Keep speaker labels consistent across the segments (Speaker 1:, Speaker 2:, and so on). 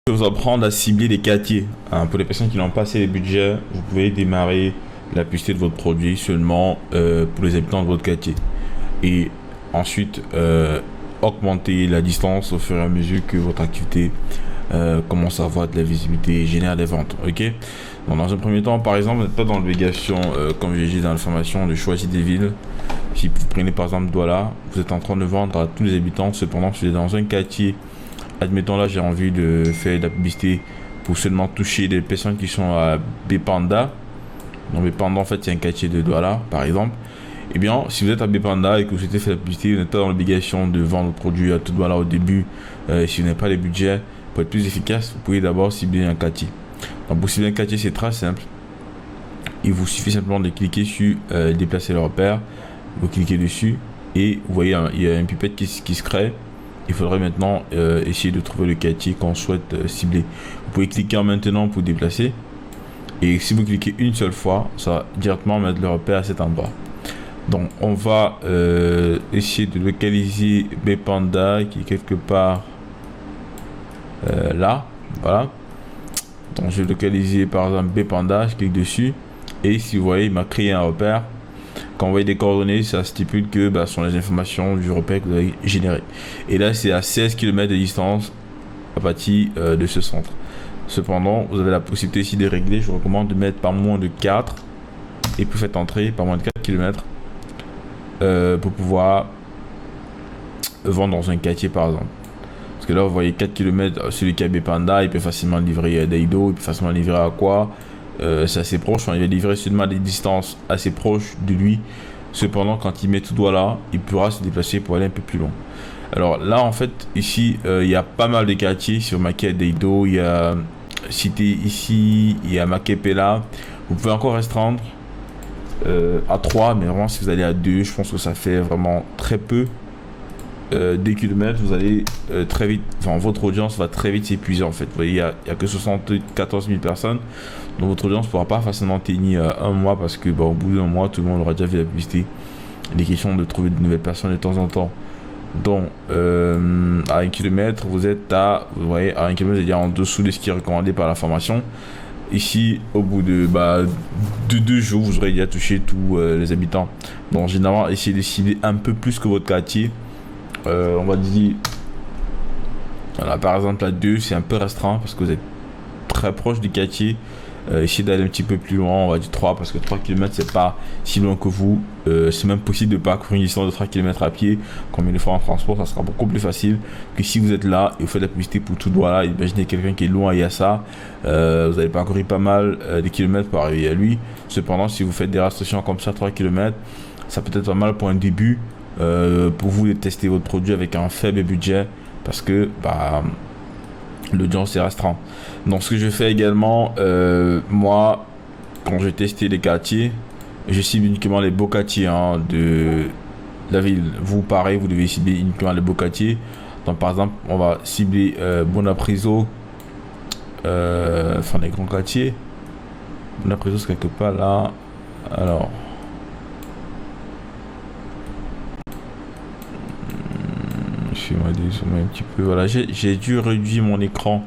Speaker 1: Je vais vous apprendre à cibler les quartiers. Pour les personnes qui n'ont pas assez de budget, vous pouvez démarrer la publicité de votre produit seulement pour les habitants de votre quartier. Et ensuite, augmenter la distance au fur et à mesure que votre activité commence à avoir de la visibilité et génère des ventes. Ok. Donc, dans un premier temps, par exemple, vous n'êtes pas dans l'obligation, comme j'ai dit dans l'information, de choisir des villes. Si vous prenez par exemple Douala, vous êtes en train de vendre à tous les habitants. Cependant, si vous êtes dans un quartier, admettons là, j'ai envie de faire de la publicité pour seulement toucher des personnes qui sont à Bépanda. Donc Bépanda, en fait, c'est un quartier de Douala, par exemple. Eh bien, si vous êtes à Bépanda et que vous souhaitez faire la publicité, vous n'êtes pas dans l'obligation de vendre le produit à tout Douala au début. Si vous n'avez pas les budgets, pour être plus efficace, vous pouvez d'abord cibler un quartier. Donc pour cibler un quartier, c'est très simple. Il vous suffit simplement de cliquer sur déplacer le repère. Vous cliquez dessus et vous voyez, il y a une pipette qui se crée. Il faudrait maintenant essayer de trouver le quartier qu'on souhaite cibler. Vous pouvez cliquer en maintenant pour déplacer. Et si vous cliquez une seule fois, ça va directement mettre le repère à cet endroit. Donc on va essayer de localiser Bépanda qui est quelque part là. Voilà. Donc je vais localiser par exemple Bépanda, je clique dessus. Et si vous voyez, il m'a créé un repère. Quand vous voyez des coordonnées, ça stipule que ce sont les informations du repère que vous avez généré. Et là, c'est à 16 km de distance à partir de ce centre. Cependant, vous avez la possibilité ici de régler. Je vous recommande de mettre par moins de 4 et puis faites entrer par moins de 4 km pour pouvoir vendre dans un quartier par exemple. Parce que là, vous voyez 4 km, celui qui a Bépanda, il peut facilement livrer Daido, il peut facilement livrer à quoi. C'est assez proche, il va livrer seulement à des distances assez proches de lui. Cependant, quand il met tout doigt là, il pourra se déplacer pour aller un peu plus loin. Alors là, en fait, ici, il y a pas mal de quartiers sur Maquet Daido. Il y a Cité ici, il y a Makepela. Vous pouvez encore restreindre à 3, mais vraiment, si vous allez à 2, je pense que ça fait vraiment très peu. 2 km, vous allez très vite, enfin votre audience va très vite s'épuiser en fait. Vous voyez, il n'y a que 74 000 personnes, donc votre audience ne pourra pas facilement tenir un mois parce que au bout d'un mois, tout le monde aura déjà vu la publicité. Il est question de trouver de nouvelles personnes de temps en temps. Donc, à 1 km, vous êtes à, vous voyez, à 1 km, c'est-à-dire en dessous de ce qui est recommandé par la formation. Ici, au bout de 2 jours, vous aurez déjà touché tous les habitants. Donc, généralement, essayez de cibler un peu plus que votre quartier. On va dire, voilà, par exemple, à 2, c'est un peu restreint parce que vous êtes très proche du quartier. Essayez d'aller un petit peu plus loin, on va dire 3, parce que 3 km, c'est pas si loin que vous. C'est même possible de parcourir une distance de 3 km à pied. Combien de fois en transport, ça sera beaucoup plus facile que si vous êtes là et vous faites la publicité pour tout droit là. Imaginez quelqu'un qui est loin et à ça. Vous allez parcourir pas mal de kilomètres pour arriver à lui. Cependant, si vous faites des restrictions comme ça, 3 km, ça peut être pas mal pour un début. Pour vous de tester votre produit avec un faible budget parce que l'audience est restreinte. Donc ce que je fais également, moi quand je testais les quartiers, je cible uniquement les beaux quartiers de la ville. Vous pareil, vous devez cibler uniquement les beaux quartiers. Donc par exemple, on va cibler Bonapriso, enfin les grands quartiers. Bonapriso c'est quelque part là. Alors un petit peu, voilà, j'ai dû réduire mon écran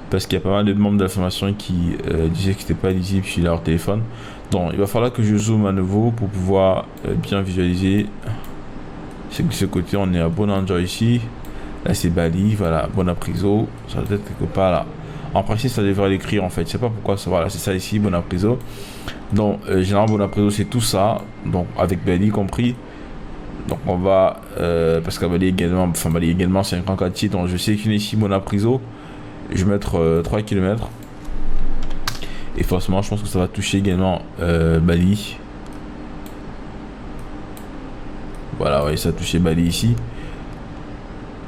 Speaker 1: parce qu'il y a pas mal de membres de la formation qui disaient que c'était pas lisible sur leur téléphone. Donc il va falloir que je zoome à nouveau pour pouvoir bien visualiser. C'est que de ce côté on est à Bonanjo ici, là c'est Bali, voilà, Bonapriso, ça doit être quelque part là. En principe ça devrait l'écrire en fait, je sais pas pourquoi ça, voilà, c'est ça ici, Bonapriso. Donc généralement Bonapriso c'est tout ça, donc avec Bali compris. Donc on va, parce qu'à Bali également, c'est un grand quartier, donc je sélectionne ici Bonapriso, je vais mettre 3 km. Et forcément je pense que ça va toucher également Bali. Voilà, oui, ça a touché Bali ici.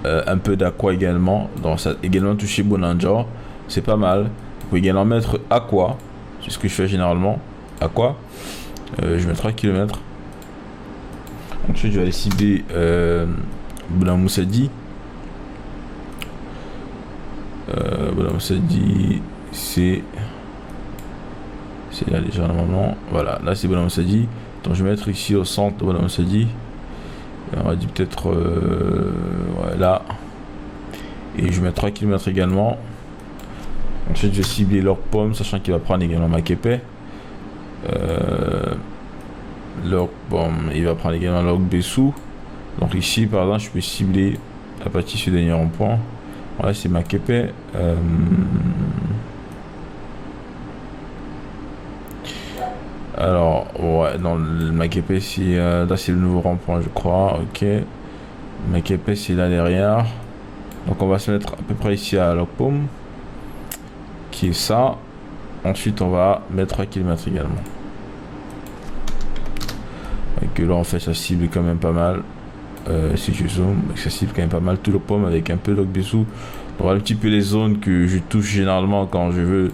Speaker 1: Un peu d'Aqua également, donc ça a également touché Bonanjo, c'est pas mal. Vous pouvez également mettre Aqua, c'est ce que je fais généralement, Aqua. Je mets 3 km. Ensuite, je vais aller cibler Bonamoussadi. Bonamoussadi, c'est là déjà normalement. Voilà, là c'est Bonamoussadi. Donc je vais mettre ici au centre de Bonamoussadi. On va dire peut-être là. Et je mets 3 km également. Ensuite, je vais cibler leur pomme, sachant qu'il va prendre également Makepe. Leur pomme, il va prendre également leur Bessou. Donc ici, par exemple, je peux cibler à partir de ce dernier rond-point. Voilà, c'est Makepe. Alors, ouais, dans le Makepe, là, c'est le nouveau rond-point, je crois. Ok. Makepe, c'est là derrière. Donc, on va se mettre à peu près ici à leur pomme. Qui est ça. Ensuite, on va mettre 3 km également. Et que là, en fait, ça cible quand même pas mal. Si je zoome, ça cible quand même pas mal tout le pomme avec un peu d'Ogbessou. On voit un petit peu les zones que je touche généralement quand je veux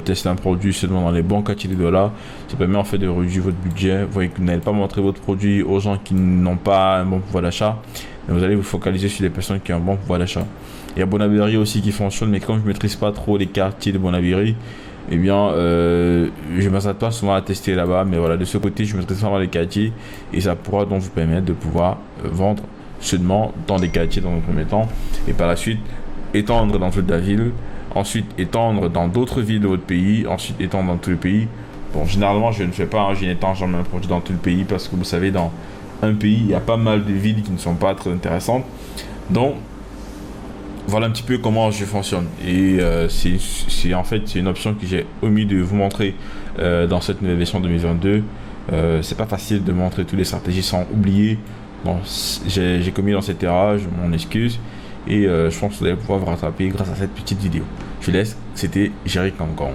Speaker 1: tester un produit seulement dans les bons quartiers de dollars. Ça permet en fait de réduire votre budget. Vous voyez que vous n'allez pas montrer votre produit aux gens qui n'ont pas un bon pouvoir d'achat. Vous allez vous focaliser sur les personnes qui ont un bon pouvoir d'achat. Il y a Bonabéry aussi qui fonctionne, mais comme je ne maîtrise pas trop les quartiers de Bonabéry, eh bien, je ne m'attends pas souvent à tester là-bas. Mais voilà, de ce côté, je maîtrise vraiment les quartiers et ça pourra donc vous permettre de pouvoir vendre seulement dans des quartiers dans un premier temps et par la suite étendre dans toute la ville, ensuite étendre dans d'autres villes de votre pays, ensuite étendre dans tout le pays. Bon, généralement, je ne fais pas, je n'étends jamais un produit dans tout le pays parce que vous savez, dans un pays, il y a pas mal de villes qui ne sont pas très intéressantes. Donc, voilà un petit peu comment je fonctionne. Et c'est en fait c'est une option que j'ai omis de vous montrer dans cette nouvelle version 2022. C'est pas facile de montrer toutes les stratégies sans oublier. Bon, j'ai commis dans cette erreur, je m'en excuse. Et je pense que vous allez pouvoir vous rattraper grâce à cette petite vidéo. Je laisse, c'était Jerry Kangon.